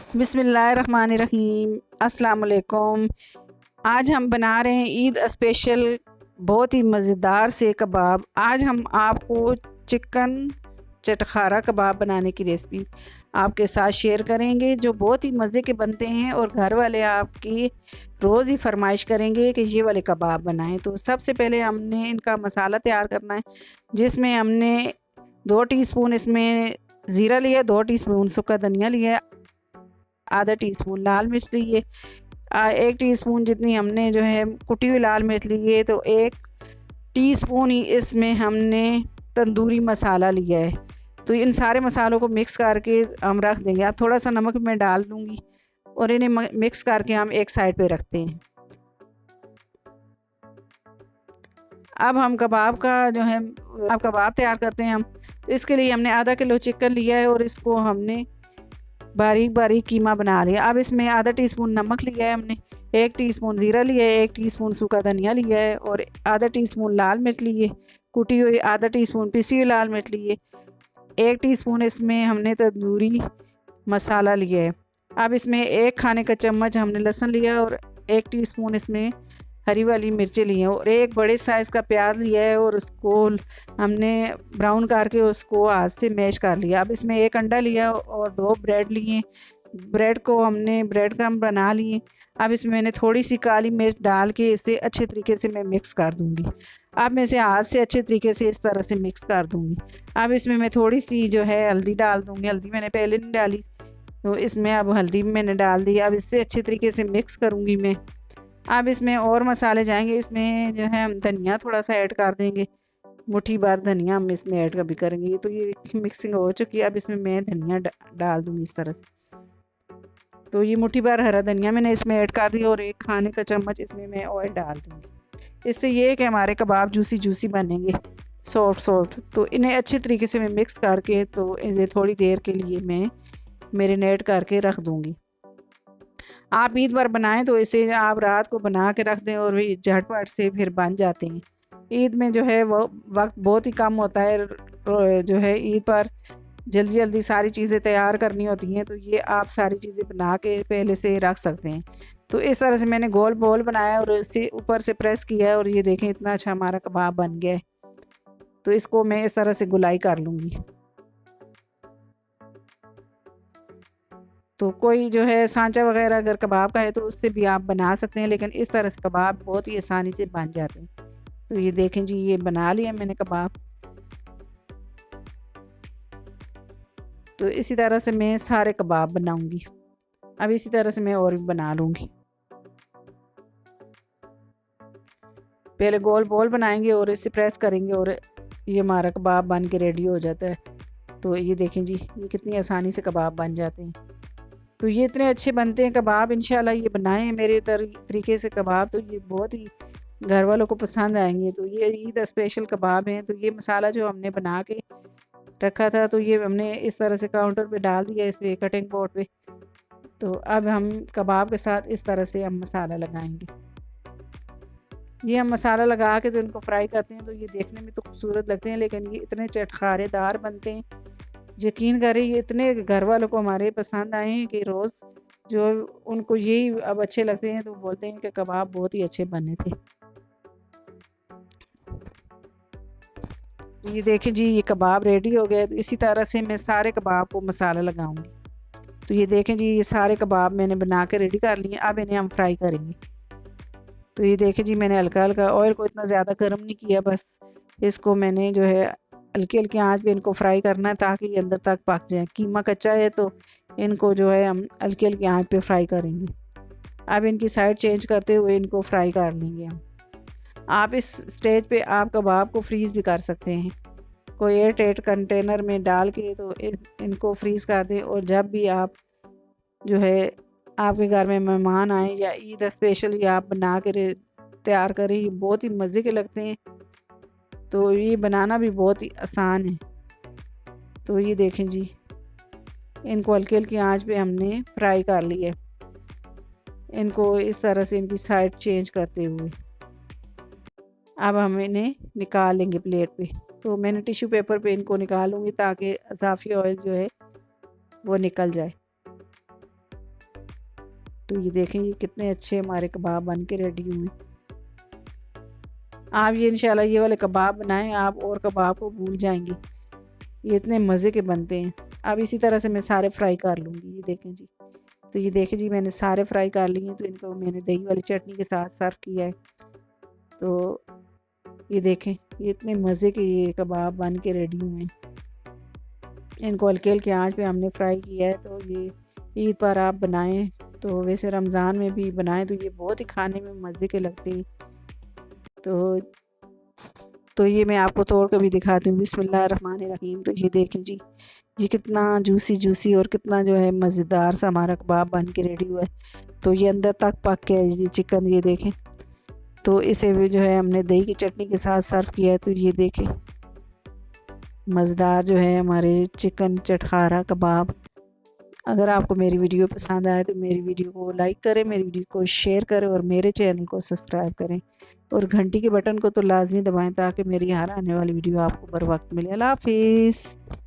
बिस्मिल्लाहिर्रहमानिर्रहीम। अस्सलाम वालेकुम। आज हम बना रहे हैं ईद स्पेशल बहुत ही मज़ेदार से कबाब। आज हम आपको चिकन चटखारा कबाब बनाने की रेसिपी आपके साथ शेयर करेंगे, जो बहुत ही मज़े के बनते हैं और घर वाले आपकी रोज़ ही फरमाइश करेंगे कि ये वाले कबाब बनाएं। तो सबसे पहले हमने इनका मसाला तैयार करना है, जिसमें हमने 2 टीस्पून इसमें ज़ीरा लिया, 2 टीस्पून सूखा धनिया लिया, आधा टीस्पून लाल मिर्च लिए, 1 टीस्पून जितनी हमने जो है कुटी हुई लाल मिर्च ली है, तो 1 टीस्पून ही इसमें हमने तंदूरी मसाला लिया है। तो इन सारे मसालों को मिक्स करके हम रख देंगे। अब थोड़ा सा नमक मैं डाल दूँगी और इन्हें मिक्स करके हम एक साइड पे रखते हैं। अब हम कबाब का जो है अब कबाब तैयार करते हैं हम। तो इसके लिए हमने आधा किलो चिकन लिया है और इसको हमने बारीक बारीक कीमा बना लिया। अब इसमें आधा टीस्पून नमक लिया है हमने, 1 टीस्पून ज़ीरा लिया है, 1 टीस्पून सूखा धनिया लिया है और आधा टीस्पून लाल मिर्च लिए, कुटी हुई आधा टीस्पून पिसी हुई लाल मिर्च लिए, 1 टीस्पून इसमें हमने तंदूरी मसाला लिया है। अब इसमें 1 खाने का चम्मच हमने लहसुन लिया और 1 टीस्पून इसमें हरी वाली मिर्चें ली हैं और 1 बड़े साइज़ का प्याज लिया है और उसको हमने ब्राउन करके उसको हाथ से मैश कर लिया। अब इसमें 1 अंडा लिया और 2 ब्रेड लिए, ब्रेड को हमने ब्रेड क्रम्ब बना लिए। अब इसमें मैंने थोड़ी सी काली मिर्च डाल के इसे अच्छे तरीके से मैं मिक्स कर दूँगी। अब मैं इसे हाथ से अच्छे तरीके से इस तरह से मिक्स कर दूँगी। अब इसमें मैं थोड़ी सी जो है हल्दी डाल दूँगी, हल्दी मैंने पहले नहीं डाली, तो इसमें अब हल्दी मैंने डाल दी। अब इससे अच्छे तरीके से मिक्स करूँगी मैं। अब इसमें और मसाले जाएंगे, इसमें जो है हम धनिया थोड़ा सा ऐड कर देंगे, मुट्ठी भर धनिया हम इसमें ऐड कभी करेंगे। तो ये मिक्सिंग हो चुकी है। अब इसमें मैं धनिया डाल दूँगी इस तरह से। तो ये मुट्ठी भर हरा धनिया मैंने इसमें ऐड कर दिया और 1 खाने का चम्मच इसमें मैं ऑयल डाल दूँगी। इससे ये है कि हमारे कबाब जूसी जूसी बनेंगे, सॉफ्ट सॉफ्ट। तो इन्हें अच्छे तरीके से मैं मिक्स करके तो इसे थोड़ी देर के लिए मैं मैरिनेट करके रख दूँगी। आप ईद पर बनाएं तो इसे आप रात को बना के रख दें और भी झटपट से फिर बन जाते हैं। ईद में जो है वो वक्त बहुत ही कम होता है, जो है ईद पर जल्दी जल्दी सारी चीज़ें तैयार करनी होती हैं, तो ये आप सारी चीज़ें बना के पहले से रख सकते हैं। तो इस तरह से मैंने गोल बॉल बनाया और इसे ऊपर से प्रेस किया है और ये देखें इतना अच्छा हमारा कबाब बन गया है। तो इसको मैं इस तरह से गुलाई कर लूँगी। तो कोई जो है सांचा वगैरह अगर कबाब का है तो उससे भी आप बना सकते हैं, लेकिन इस तरह से कबाब बहुत ही आसानी से बन जाते हैं। तो ये देखें जी, ये बना लिया मैंने कबाब। तो इसी तरह से मैं सारे कबाब बनाऊंगी। अब इसी तरह से मैं और भी बना लूँगी। पहले गोल बॉल बनाएंगे और इसे प्रेस करेंगे और ये हमारा कबाब बन के रेडी हो जाता है। तो ये देखें जी, ये कितनी आसानी से कबाब बन जाते हैं। तो ये इतने अच्छे बनते हैं कबाब, इंशाल्लाह ये बनाएं मेरे तरीके से कबाब, तो ये बहुत ही घर वालों को पसंद आएंगे। तो ये ईद स्पेशल कबाब हैं। तो ये मसाला जो हमने बना के रखा था, तो ये हमने इस तरह से काउंटर पे डाल दिया, इस पे कटिंग बोर्ड पे। तो अब हम कबाब के साथ इस तरह से हम मसाला लगाएंगे। ये हम मसाला लगा के तो इनको फ्राई करते हैं, तो ये देखने में तो खूबसूरत लगते हैं, लेकिन ये इतने चटखारेदार बनते हैं, यकीन करें ये इतने घर वालों को हमारे पसंद आए हैं कि रोज़ जो उनको यही अब अच्छे लगते हैं, तो बोलते हैं कि कबाब बहुत ही अच्छे बने थे। ये देखें जी, ये कबाब रेडी हो गए। तो इसी तरह से मैं सारे कबाब को मसाला लगाऊंगी। तो ये देखें जी, ये सारे कबाब मैंने बना के रेडी कर लिए। अब इन्हें हम फ्राई करेंगे। तो ये देखें जी, मैंने हल्का हल्का ऑयल को इतना ज़्यादा गर्म नहीं किया, बस इसको मैंने जो है हल्की हल्की आंच पे इनको फ्राई करना है ताकि ये अंदर तक पक जाए। कीमा कच्चा है तो इनको जो है हम हल्की हल्की आंच पे फ्राई करेंगे। अब इनकी साइड चेंज करते हुए इनको फ्राई कर लेंगे हम। आप इस स्टेज पे आप कबाब को फ्रीज़ भी कर सकते हैं, कोई एयर टाइट कंटेनर में डाल के तो इनको फ्रीज़ कर दें। और जब भी आप जो है आपके घर में मेहमान आए या ईद स्पेशल या आप बना के तैयार करें, ये बहुत ही मज़े के लगते हैं। तो ये बनाना भी बहुत ही आसान है। तो ये देखें जी, इनको हल्की हल्की आंच पे हमने फ्राई कर लिया। इनको इस तरह से इनकी साइड चेंज करते हुए अब हम इन्हें निकाल लेंगे प्लेट पे। तो मैंने टिश्यू पेपर पे इनको निकालूंगी ताकि इजाफी ऑयल जो है वो निकल जाए। तो ये देखें ये कितने अच्छे हमारे कबाब बन के रेडी हुए। आप ये इंशाल्लाह ये वाले कबाब बनाएं, आप और कबाब को भूल जाएंगे, ये इतने मज़े के बनते हैं। अब इसी तरह से मैं सारे फ्राई कर लूँगी। ये देखें जी, तो ये देखें जी मैंने सारे फ्राई कर लिए हैं। तो इनको मैंने दही वाली चटनी के साथ सर्व किया है। तो ये देखें ये इतने मज़े के ये कबाब बन के रेडी हुए हैं। इनको हल्के हल्के आँच पे हमने फ्राई किया है। तो ये ईद पर आप बनाएं, तो वैसे रमज़ान में भी बनाएं तो ये बहुत ही खाने में मज़े के लगते हैं। तो ये मैं आपको तोड़ कर भी दिखाती हूँ। बिस्मिल्लाहिर्रहमानिर्रहीम। तो ये देखें जी ये कितना जूसी और कितना जो है मज़ेदार सा हमारा कबाब बन के रेडी हुआ है। तो ये अंदर तक पक के है चिकन, ये देखें। तो इसे भी जो है हमने दही की चटनी के साथ सर्व किया है। तो ये देखें मज़ेदार जो है हमारे चिकन चटखारा कबाब। अगर आपको मेरी वीडियो पसंद आए तो मेरी वीडियो को लाइक करें, मेरी वीडियो को शेयर करें और मेरे चैनल को सब्सक्राइब करें और घंटी के बटन को तो लाजमी दबाएं ताकि मेरी हर आने वाली वीडियो आपको बर वक्त मिले। अल्लाह हाफिज़।